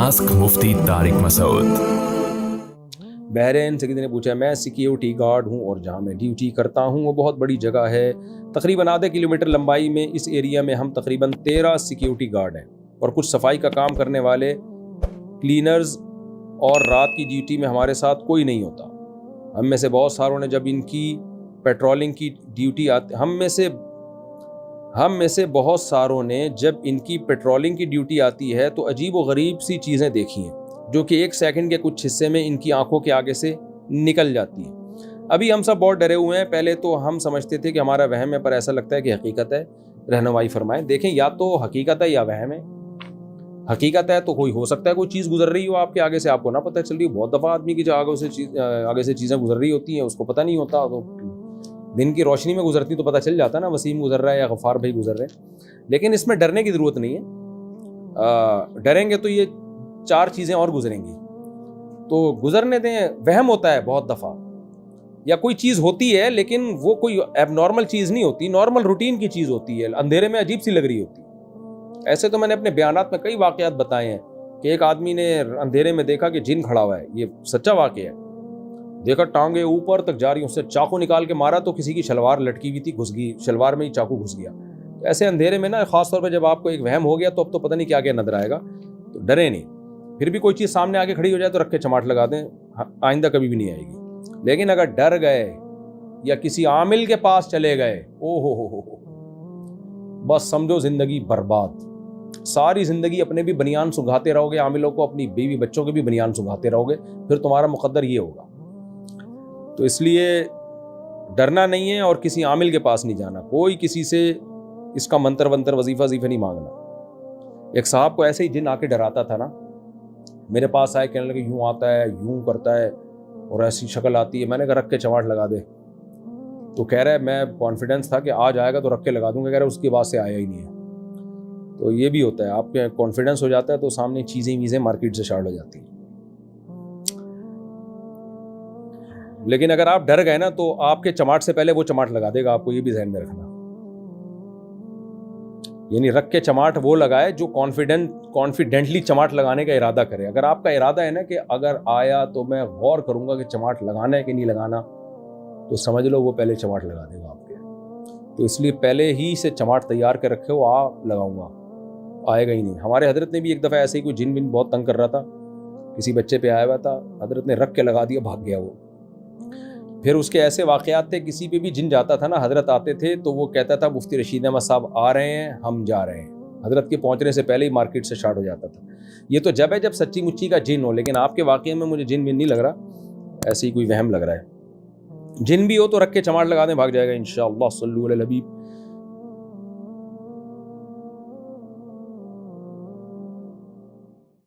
Ask मुफ्ती Tariq Masood. Bahrain से किसी ने पूछा, मैं सिक्योरिटी गार्ड हूँ और जहाँ मैं ड्यूटी करता हूँ वो बहुत बड़ी जगह है, तकरीबन आधे किलोमीटर लंबाई में। इस एरिया में हम तकरीबन 13 सिक्योरिटी गार्ड हैं और कुछ सफाई का काम करने वाले क्लीनर्स, और रात की ड्यूटी में हमारे साथ कोई नहीं होता। हम में से बहुत सारों ने जब इनकी पेट्रोलिंग की ड्यूटी आती हम में से बहुत सारों ने जब इनकी पेट्रोलिंग की ड्यूटी आती है तो अजीब व गरीब सी चीज़ें देखी हैं जो कि एक सेकंड के कुछ हिस्से में इनकी आंखों के आगे से निकल जाती हैं। अभी हम सब बहुत डरे हुए हैं। पहले तो हम समझते थे कि हमारा वहम है, पर ऐसा लगता है कि हकीकत है। रहनुमाई फरमाएं। देखें, या तो हकीकत है या वहम है। हकीकत है तो कोई हो सकता है कोई चीज़ गुजर रही हो आपके आगे से, आपको ना पता चल रही हो। बहुत दफ़ा आदमी की जो आगे से चीज़ें गुजर रही होती हैं उसको पता नहीं होता, तो दिन की रोशनी में गुजरती तो पता चल जाता ना वसीम गुजर रहा है या गफ़ार भाई गुजर रहे हैं। लेकिन इसमें डरने की ज़रूरत नहीं है। डरेंगे तो ये 4 चीज़ें और गुजरेंगी, तो गुजरने दें। वहम होता है बहुत दफ़ा, या कोई चीज़ होती है लेकिन वो कोई एबनॉर्मल चीज़ नहीं होती, नॉर्मल रूटीन की चीज़ होती है, अंधेरे में अजीब सी लग रही होती है। ऐसे तो मैंने अपने बयानात में कई वाक़यात बताए हैं कि एक आदमी ने अंधेरे में देखा कि जिन खड़ा हुआ है। ये सच्चा वाक़या है। देखा टांगे ऊपर तक जा रही, उससे चाकू निकाल के मारा तो किसी की शलवार लटकी हुई थी, घुस गई, शलवार में ही चाकू घुस गया। तो ऐसे अंधेरे में ना, खास तौर पे जब आपको एक वहम हो गया तो अब तो पता नहीं क्या क्या नजर आएगा, तो डरे नहीं। फिर भी कोई चीज़ सामने आके खड़ी हो जाए तो रख के चमाट लगा दें, आइंदा कभी भी नहीं आएगी। लेकिन अगर डर गए या किसी आमिल के पास चले गए, ओ हो, बस समझो जिंदगी बर्बाद। सारी जिंदगी अपने भी बनियान सुंघाते रहोगे, आमिलों को, अपनी बीवी बच्चों के भी बनियान सुंघाते रहोगे, फिर तुम्हारा मुकद्दर ये होगा। तो इसलिए डरना नहीं है और किसी आमिल के पास नहीं जाना। कोई किसी से इसका मंतर वंतर वजीफा नहीं मांगना। एक साहब को ऐसे ही जिन आके डराता था ना, मेरे पास आए, कहने लगे यूं आता है, यूं करता है और ऐसी शक्ल आती है। मैंने कहा रख के चमाट लगा दे। तो कह रहा है, मैं कॉन्फिडेंस था कि आज आएगा तो रख के लगा दूंगा, कह रहा है उसके बाद से आया ही नहीं है। तो ये भी होता है, आपके कॉन्फिडेंस हो जाता है तो सामने चीज़ें मार्केट से शार्ट हो जाती हैं। लेकिन अगर आप डर गए ना तो आपके चमाट से पहले वो चमाट लगा देगा आपको, ये भी ध्यान में रखना। यानी रख के चमाट वो लगाए जो कॉन्फिडेंटली चमाट लगाने का इरादा करे। अगर आपका इरादा है ना कि अगर आया तो मैं गौर करूंगा कि चमाट लगाना है कि नहीं लगाना, तो समझ लो वो पहले चमाट लगा देगा आपके। तो इसलिए पहले ही से चमाट तैयार कर रखे हो, लगाऊंगा, आएगा ही नहीं। हमारे हजरत ने भी एक दफ़ा ऐसे ही कोई जिन बिन बहुत तंग कर रहा था, किसी बच्चे पे आया हुआ था, हजरत ने रख के लगा दिया, भाग गया वो। फिर उसके ऐसे वाक़यात थे, किसी पे भी जिन जाता था ना, हजरत आते थे तो वो कहता था मुफ्ती रशीद अहमद साहब आ रहे हैं, हम जा रहे हैं। हजरत के पहुंचने से पहले ही मार्केट से स्टार्ट हो जाता था। ये तो जब है जब सच्ची मुच्ची का जिन हो, लेकिन आपके वाक़े में मुझे जिन बिन नहीं लग रहा, ऐसे ही कोई वहम लग रहा है। जिन भी हो तो रख के चमाट लगा दें, भाग जाएगा इंशाअल्लाह। सल्लल्लाहु अलैहि वसल्लम।